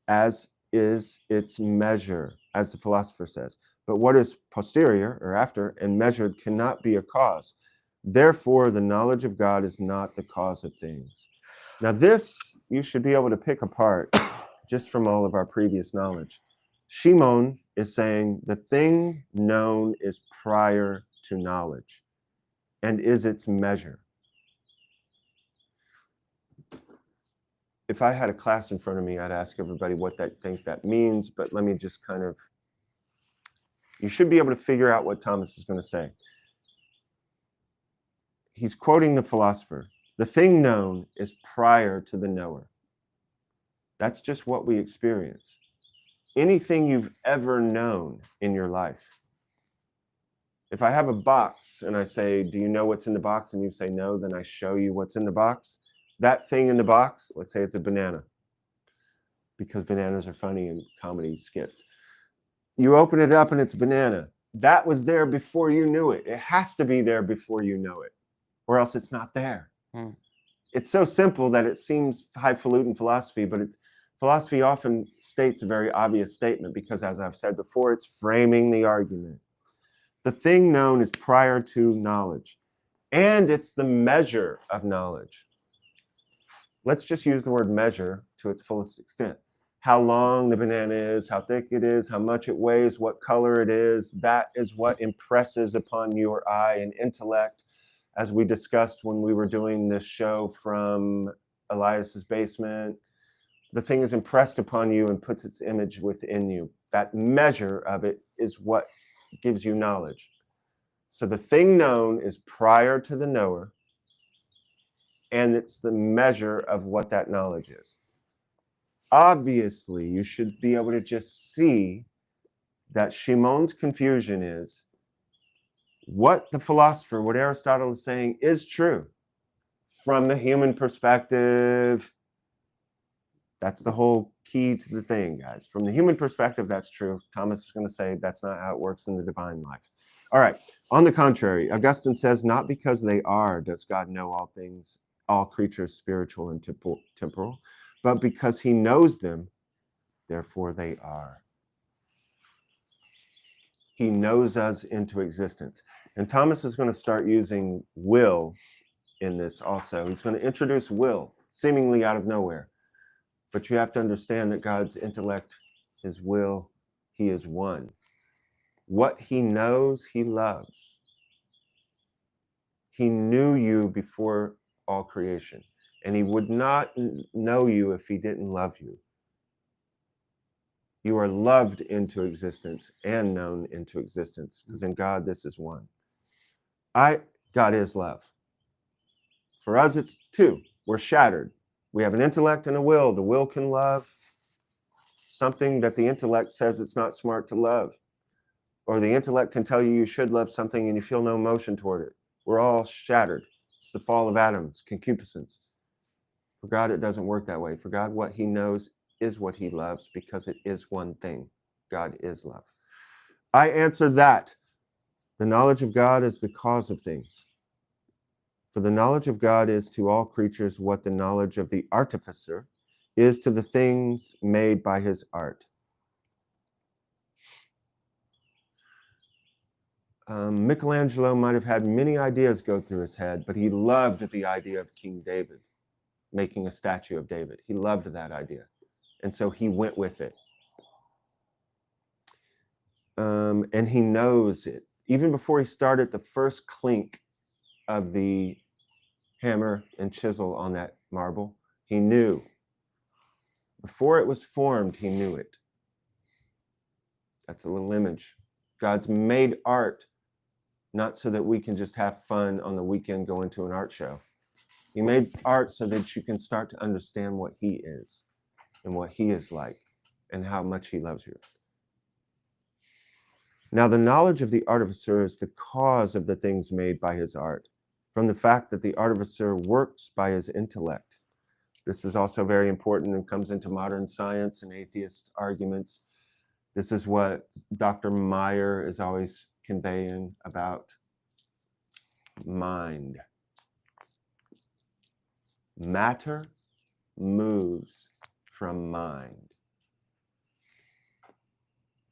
S1: as is its measure, as the philosopher says. But what is posterior, or after, and measured cannot be a cause. Therefore, the knowledge of God is not the cause of things. Now this, you should be able to pick apart just from all of our previous knowledge. Shimon is saying the thing known is prior to knowledge and is its measure. If I had a class in front of me, I'd ask everybody what they think that means, but let me just kind of, you should be able to figure out what Thomas is going to say. He's quoting the philosopher. The thing known is prior to the knower. That's just what we experience. Anything you've ever known in your life. If I have a box and I say, do you know what's in the box? And you say no, then I show you what's in the box. That thing in the box, let's say it's a banana, because bananas are funny in comedy skits. You open it up and it's a banana. That was there before you knew it. It has to be there before you know it, or else it's not there. It's so simple that it seems highfalutin philosophy, but philosophy often states a very obvious statement because, as I've said before, it's framing the argument. The thing known is prior to knowledge, and it's the measure of knowledge. Let's just use the word measure to its fullest extent. How long the banana is, how thick it is, how much it weighs, what color it is, that is what impresses upon your eye and intellect, as we discussed when we were doing this show from Elias's basement. The thing is impressed upon you and puts its image within you. That measure of it is what gives you knowledge. So the thing known is prior to the knower, and it's the measure of what that knowledge is. Obviously, you should be able to just see that Shimon's confusion is what the philosopher, what Aristotle is saying is true from the human perspective. That's the whole key to the thing, guys. From the human perspective, that's true. Thomas is going to say that's not how it works in the divine life. All right. On the contrary, Augustine says, not because they are does God know all things, all creatures spiritual and temporal, but because he knows them, therefore they are. He knows us into existence. And Thomas is going to start using will in this also. He's going to introduce will, seemingly out of nowhere. But you have to understand that God's intellect, his will, he is one. What he knows, he loves. He knew you before all creation, and he would not know you if he didn't love you. You are loved into existence and known into existence, because in God, this is one. God is love. For us, it's two. We're shattered. We have an intellect and a will. The will can love something that the intellect says it's not smart to love. Or the intellect can tell you you should love something and you feel no emotion toward it. We're all shattered. It's the fall of Adam. It's concupiscence. For God, it doesn't work that way. For God, what he knows is what he loves because it is one thing. God is love. I answer that. The knowledge of God is the cause of things. For the knowledge of God is to all creatures what the knowledge of the artificer is to the things made by his art. Michelangelo might have had many ideas go through his head, but he loved the idea of King David, making a statue of David. He loved that idea. And so he went with it. And he knows it. Even before he started the first clink of the hammer and chisel on that marble, he knew. Before it was formed, he knew it. That's a little image. God's made art not so that we can just have fun on the weekend going to an art show. He made art so that you can start to understand what he is and what he is like and how much he loves you. Now, the knowledge of the artificer is the cause of the things made by his art, from the fact that the artificer works by his intellect. This is also very important and comes into modern science and atheist arguments. This is what Dr. Meyer is always conveying about mind. Matter moves from mind.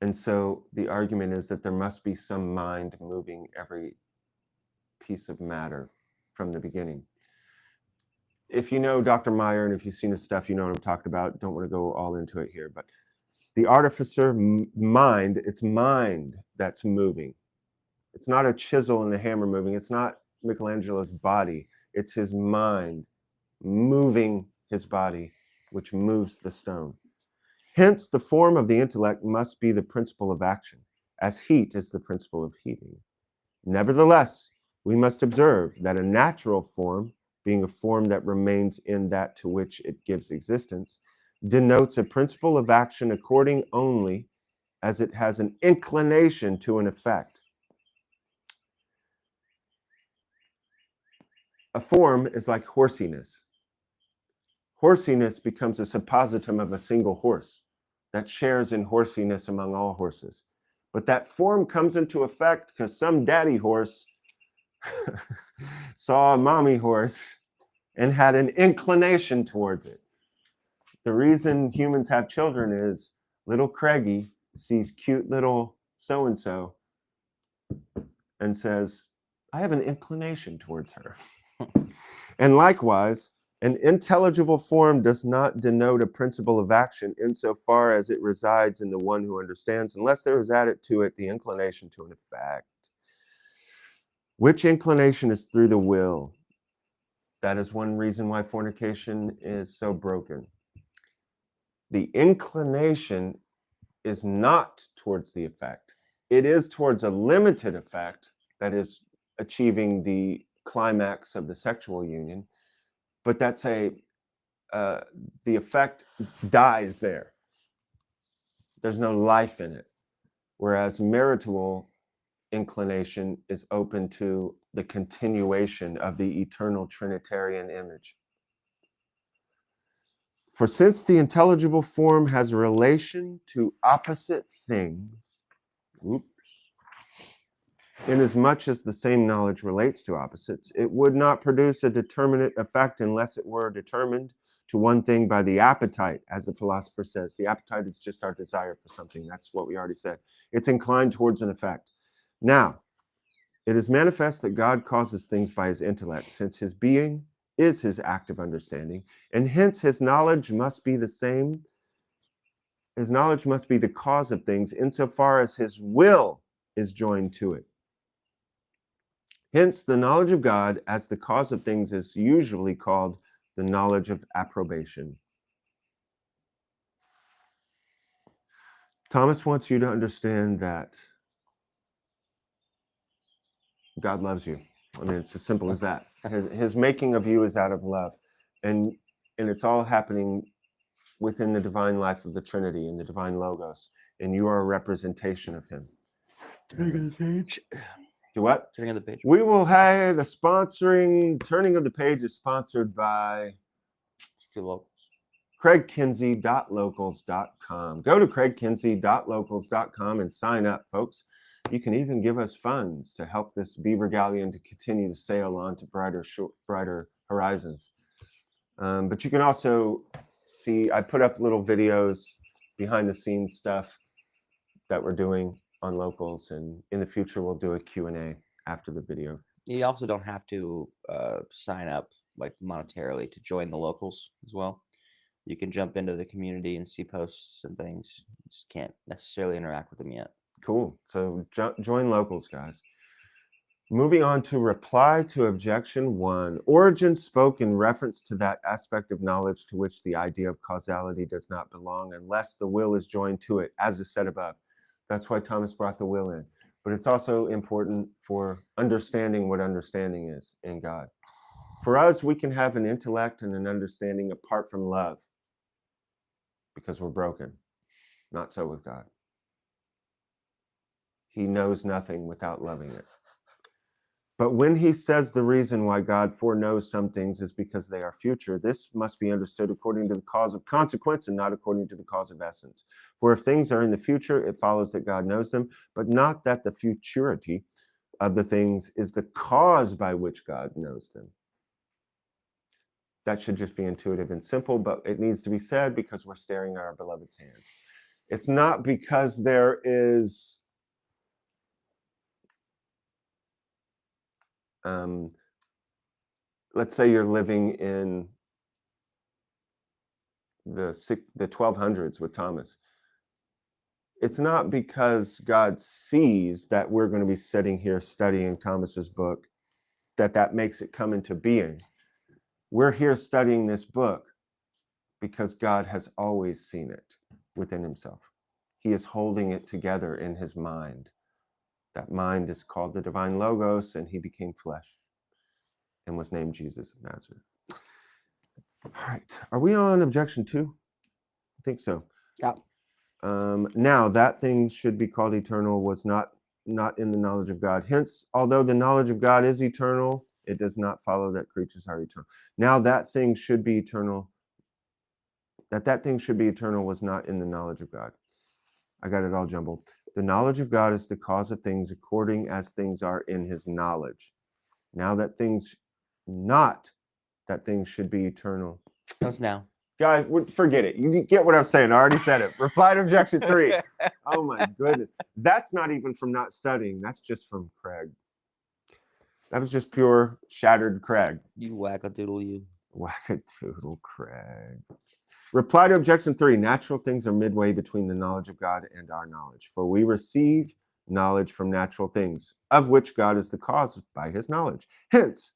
S1: And so the argument is that there must be some mind moving every piece of matter from the beginning. If you know Dr. Meyer and if you've seen his stuff, you know what I'm talking about. Don't want to go all into it here, but the artificer mind, it's mind that's moving. It's not a chisel and a hammer moving. It's not Michelangelo's body. It's his mind moving his body, which moves the stone. Hence, the form of the intellect must be the principle of action, as heat is the principle of heating. Nevertheless, we must observe that a natural form, being a form that remains in that to which it gives existence, denotes a principle of action according only as it has an inclination to an effect. A form is like horsiness. Horsiness becomes a suppositum of a single horse that shares in horsiness among all horses. But that form comes into effect because some daddy horse saw a mommy horse and had an inclination towards it. The reason humans have children is little Craigie sees cute little so-and-so and says, I have an inclination towards her. And likewise, an intelligible form does not denote a principle of action insofar as it resides in the one who understands, unless there is added to it the inclination to an effect, which inclination is through the will. That is one reason why fornication is so broken. The inclination is not towards the effect. It is towards a limited effect, that is achieving the climax of the sexual union, but that's the effect dies there. There's no life in it. Whereas marital inclination is open to the continuation of the eternal Trinitarian image. For since the intelligible form has a relation to opposite things, inasmuch as the same knowledge relates to opposites, it would not produce a determinate effect unless it were determined to one thing by the appetite, as the philosopher says. The appetite is just our desire for something. That's what we already said. It's inclined towards an effect. Now, it is manifest that God causes things by his intellect, since his being is his active understanding, and hence his knowledge must be the same. His knowledge must be the cause of things insofar as his will is joined to it. Hence, the knowledge of God as the cause of things is usually called the knowledge of approbation. Thomas wants you to understand that God loves you. I mean, it's as simple as that. His making of you is out of love. And it's all happening within the divine life of the Trinity and the divine Logos. And you are a representation of him.
S2: Turning of the page.
S1: Do what?
S2: Turning of the page.
S1: We will have the Turning of the Page is sponsored by CraigKinsey.locals.com. Go to CraigKinsey.locals.com and sign up, folks. You can even give us funds to help this Beaver Galleon to continue to sail on to brighter horizons. But you can also see, I put up little videos, behind the scenes stuff that we're doing on Locals, and in the future we'll do a Q&A after the video.
S2: You also don't have to sign up like monetarily to join the Locals as well. You can jump into the community and see posts and things. You just can't necessarily interact with them yet.
S1: Cool. So join Locals, guys. Moving on to reply to objection 1. Origen spoke in reference to that aspect of knowledge to which the idea of causality does not belong unless the will is joined to it, as is said above. That's why Thomas brought the will in. But it's also important for understanding what understanding is in God. For us, we can have an intellect and an understanding apart from love because we're broken. Not so with God. He knows nothing without loving it. But when he says the reason why God foreknows some things is because they are future, this must be understood according to the cause of consequence and not according to the cause of essence. For if things are in the future, it follows that God knows them, but not that the futurity of the things is the cause by which God knows them. That should just be intuitive and simple, but it needs to be said because we're staring at our beloved's hand. It's not because there is let's say you're living in the 1200s with Thomas. It's not because God sees that we're going to be sitting here studying Thomas's book that makes it come into being. We're here studying this book because God has always seen it within himself. He is holding it together in his mind. That mind is called the divine Logos, and he became flesh and was named Jesus of Nazareth. All right. Are we on objection 2? I think so.
S2: Yeah.
S1: Now, that thing should be called eternal was not in the knowledge of God. Hence, although the knowledge of God is eternal, it does not follow that creatures are eternal. Now, that thing should be eternal. That thing should be eternal was not in the knowledge of God. I got it all jumbled. The knowledge of God is the cause of things according as things are in his knowledge. Now that things should be eternal.
S2: Notice now.
S1: Guys, forget it. You get what I'm saying. I already said it. Reply to objection 3. Oh my goodness. That's not even from not studying. That's just from Craig. That was just pure shattered Craig.
S2: You wackadoodle you.
S1: Wackadoodle Craig. Reply to objection 3. Natural things are midway between the knowledge of God and our knowledge. For we receive knowledge from natural things, of which God is the cause by his knowledge. Hence,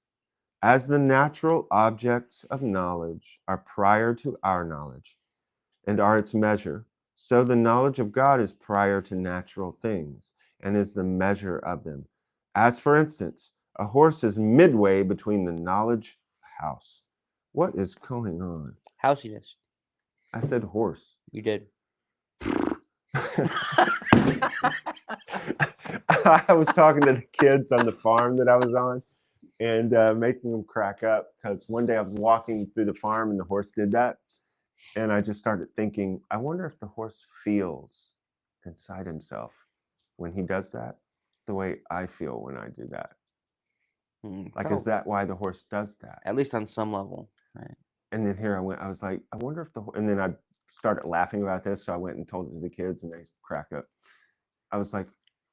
S1: as the natural objects of knowledge are prior to our knowledge and are its measure, so the knowledge of God is prior to natural things and is the measure of them. As for instance, a horse is midway between the knowledge house. What is going on?
S2: Housiness.
S1: I said horse.
S2: You did.
S1: I was talking to the kids on the farm that I was on and making them crack up because one day I was walking through the farm and the horse did that. And I just started thinking, I wonder if the horse feels inside himself when he does that the way I feel when I do that. Like, is that why the horse does that?
S2: At least on some level, right?
S1: And then here I went, I was like, I wonder if and then I started laughing about this. So I went and told it to the kids and they crack up. I was like,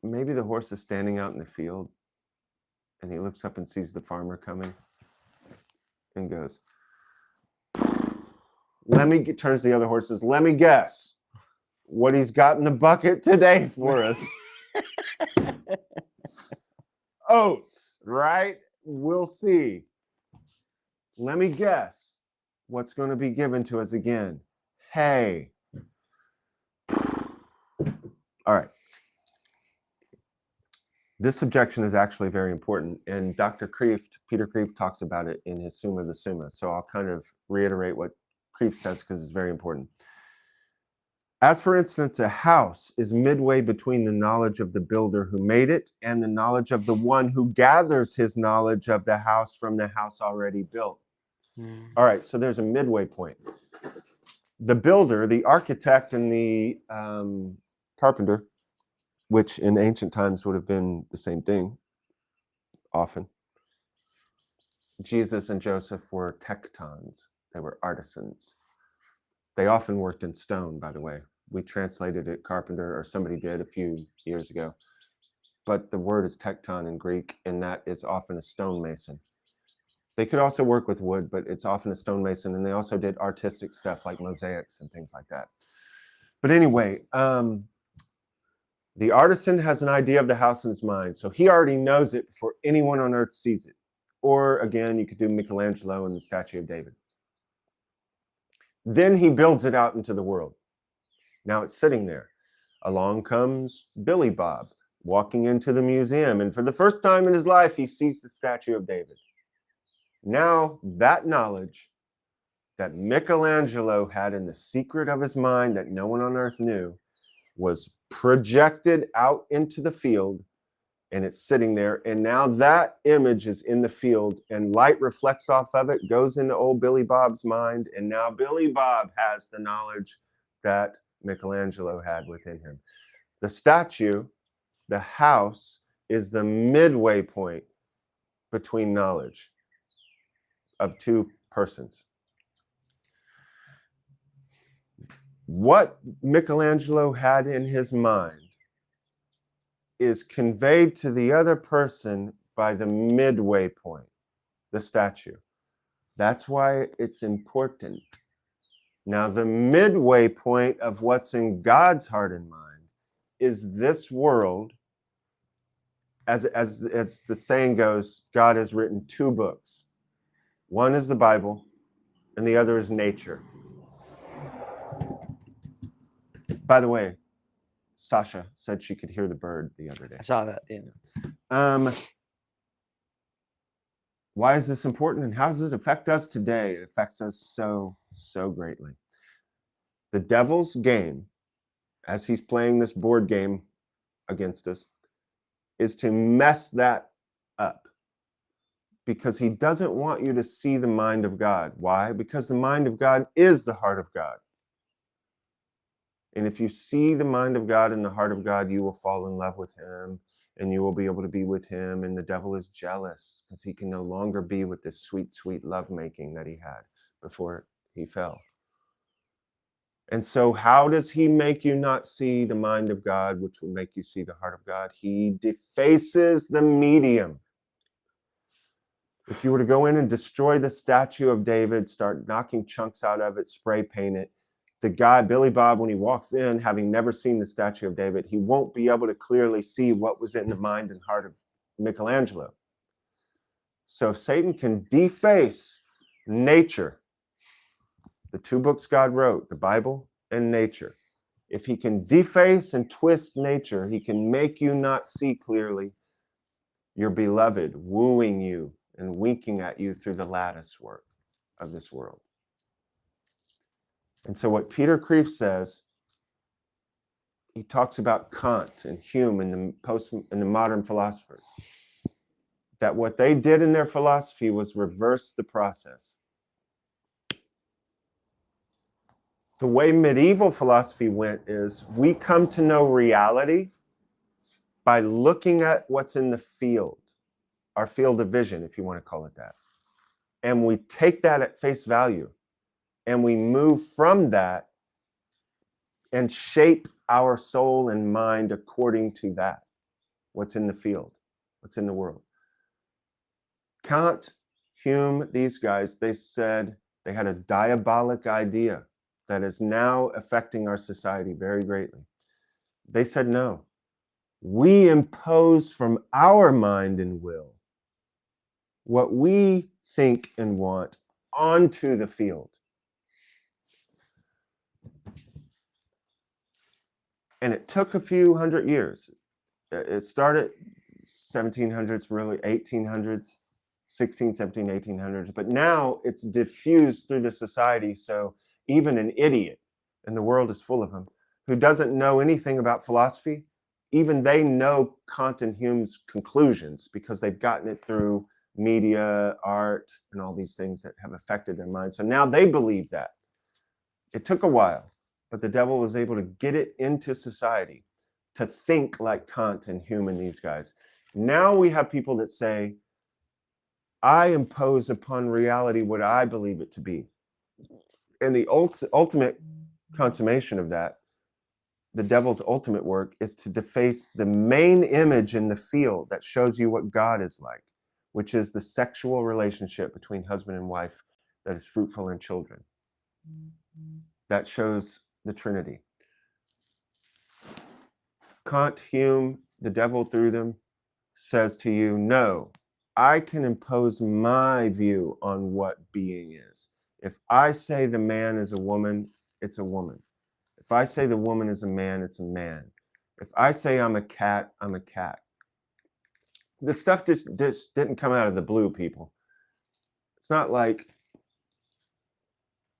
S1: maybe the horse is standing out in the field and he looks up and sees the farmer coming and goes, turns to the other horses, let me guess what he's got in the bucket today for us. Oats, right? We'll see. Let me guess what's going to be given to us again. Hay. All right. This objection is actually very important, and Peter Kreeft talks about it in his Summa the Summa. So I'll kind of reiterate what Kreeft says because it's very important. As for instance, a house is midway between the knowledge of the builder who made it and the knowledge of the one who gathers his knowledge of the house from the house already built. All right, so there's a midway point. The builder, the architect, and the carpenter, which in ancient times would have been the same thing, often. Jesus and Joseph were tectons. They were artisans. They often worked in stone, by the way. We translated it carpenter, or somebody did a few years ago. But the word is tecton in Greek, and that is often a stonemason. They could also work with wood, but it's often a stonemason, and they also did artistic stuff like mosaics and things like that. But anyway, the artisan has an idea of the house in his mind, so he already knows it before anyone on earth sees it. Or again, you could do Michelangelo and the statue of David. Then he builds it out into the world. Now it's sitting there. Along comes Billy Bob, walking into the museum, and for the first time in his life, he sees the statue of David. Now that knowledge that Michelangelo had in the secret of his mind that no one on earth knew was projected out into the field and it's sitting there, and now that image is in the field, and light reflects off of it, goes into old Billy Bob's mind, and now Billy Bob has the knowledge that Michelangelo had within him. The statue, the house, is the midway point between knowledge of two persons. What Michelangelo had in his mind is conveyed to the other person by the midway point, the statue. That's why it's important. Now, the midway point of what's in God's heart and mind is this world. As the saying goes, God has written two books. One is the Bible, and the other is nature. By the way, Sasha said she could hear the bird the other day.
S2: I saw that, yeah.
S1: Why is this important, and how does it affect us today? It affects us so greatly. The devil's game, as he's playing this board game against us, is to mess that up, because he doesn't want you to see the mind of God. Why? Because the mind of God is the heart of God. And if you see the mind of God and the heart of God, you will fall in love with him, and you will be able to be with him. And the devil is jealous because he can no longer be with this sweet, sweet lovemaking that he had before he fell. And so how does he make you not see the mind of God, which will make you see the heart of God? He defaces the medium. If you were to go in and destroy the statue of David, start knocking chunks out of it, spray paint it, the guy, Billy Bob, when he walks in, having never seen the statue of David, he won't be able to clearly see what was in the mind and heart of Michelangelo. So Satan can deface nature, the two books God wrote, the Bible and nature. If he can deface and twist nature, he can make you not see clearly your beloved wooing you and winking at you through the lattice work of this world. And so what Peter Kreeft says, he talks about Kant and Hume and the modern philosophers, that what they did in their philosophy was reverse the process. The way medieval philosophy went is we come to know reality by looking at what's in the field, our field of vision, if you want to call it that. And we take that at face value, and we move from that and shape our soul and mind according to that, what's in the field, what's in the world. Kant, Hume, these guys, they said they had a diabolic idea that is now affecting our society very greatly. They said, no, we impose from our mind and will what we think and want onto the field. And it took a few hundred years. It started 1700s, really 1800s, 16, 17, 1800s. But now it's diffused through the society. So even an idiot, and the world is full of them, who doesn't know anything about philosophy, even they know Kant and Hume's conclusions because they've gotten it through media, art, and all these things that have affected their mind. So now they believe that. It took a while, but the devil was able to get it into society to think like Kant and Hume and these guys. Now we have people that say, I impose upon reality what I believe it to be. And the ultimate consummation of that, the devil's ultimate work, is to deface the main image in the field that shows you what God is like, which is the sexual relationship between husband and wife that is fruitful in children. That shows the Trinity. Kant, Hume, the devil through them, says to you, no, I can impose my view on what being is. If I say the man is a woman, it's a woman. If I say the woman is a man, it's a man. If I say I'm a cat, I'm a cat. This stuff just didn't come out of the blue, people. It's not like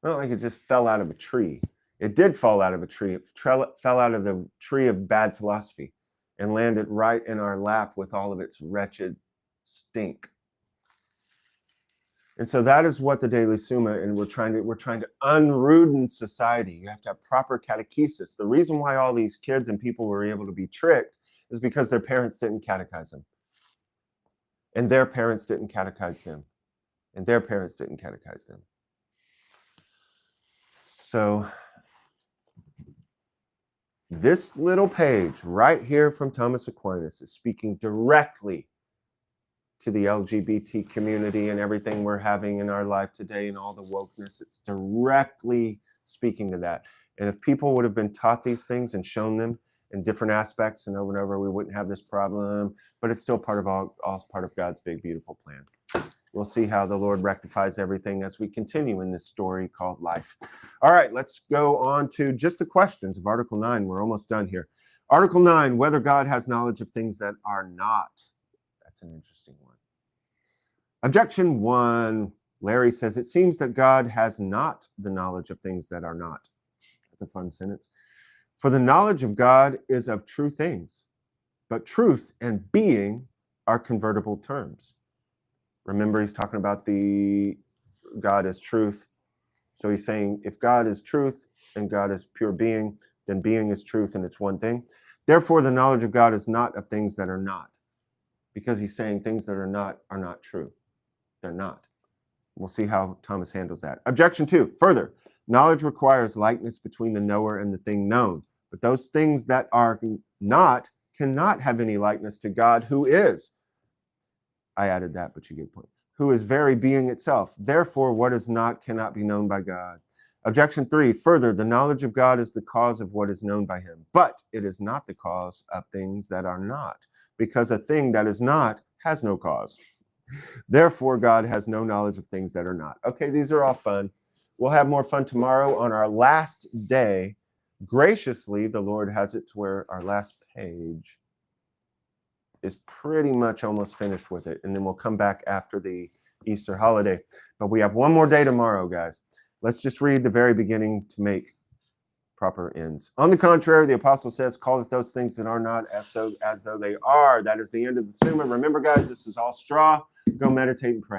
S1: it just fell out of a tree. It did fall out of a tree. It fell out of the tree of bad philosophy. and land it right in our lap with all of its wretched stink. And so that is what the Daily Summa, and we're trying to unrooten society. You have to have proper catechesis. The reason why all these kids and people were able to be tricked is because their parents didn't catechize them. And their parents didn't catechize them. And their parents didn't catechize them. So this little page right here from Thomas Aquinas is speaking directly to the LGBT community and everything we're having in our life today and all the wokeness. It's directly speaking to that. And if people would have been taught these things and shown them in different aspects and over, we wouldn't have this problem. But it's still part of God's big, beautiful plan. We'll see how the Lord rectifies everything as we continue in this story called life. All right, let's go on to just the questions of Article 9. We're almost done here. Article 9, whether God has knowledge of things that are not. That's an interesting one. Objection 1, Larry says, it seems that God has not the knowledge of things that are not. That's a fun sentence. For the knowledge of God is of true things, but truth and being are convertible terms. Remember, he's talking about the God is truth. So he's saying if God is truth and God is pure being, then being is truth and it's one thing. Therefore, the knowledge of God is not of things that are not, because he's saying things that are not true. They're not. We'll see how Thomas handles that. Objection 2, further, knowledge requires likeness between the knower and the thing known, but those things that are not cannot have any likeness to God, who is. I added that, but you get the point. Who is very being itself. Therefore, what is not cannot be known by God. Objection 3, further, the knowledge of God is the cause of what is known by him, but it is not the cause of things that are not, because a thing that is not has no cause. Therefore, God has no knowledge of things that are not. Okay, these are all fun. We'll have more fun tomorrow on our last day. Graciously, the Lord has it to where our last page is pretty much almost finished with it. And then we'll come back after the Easter holiday. But we have one more day tomorrow, guys. Let's just read the very beginning to make proper ends. On the contrary, the apostle says, calleth those things that are not as though they are. That is the end of the Summa. Remember, guys, this is all straw. Go meditate and pray.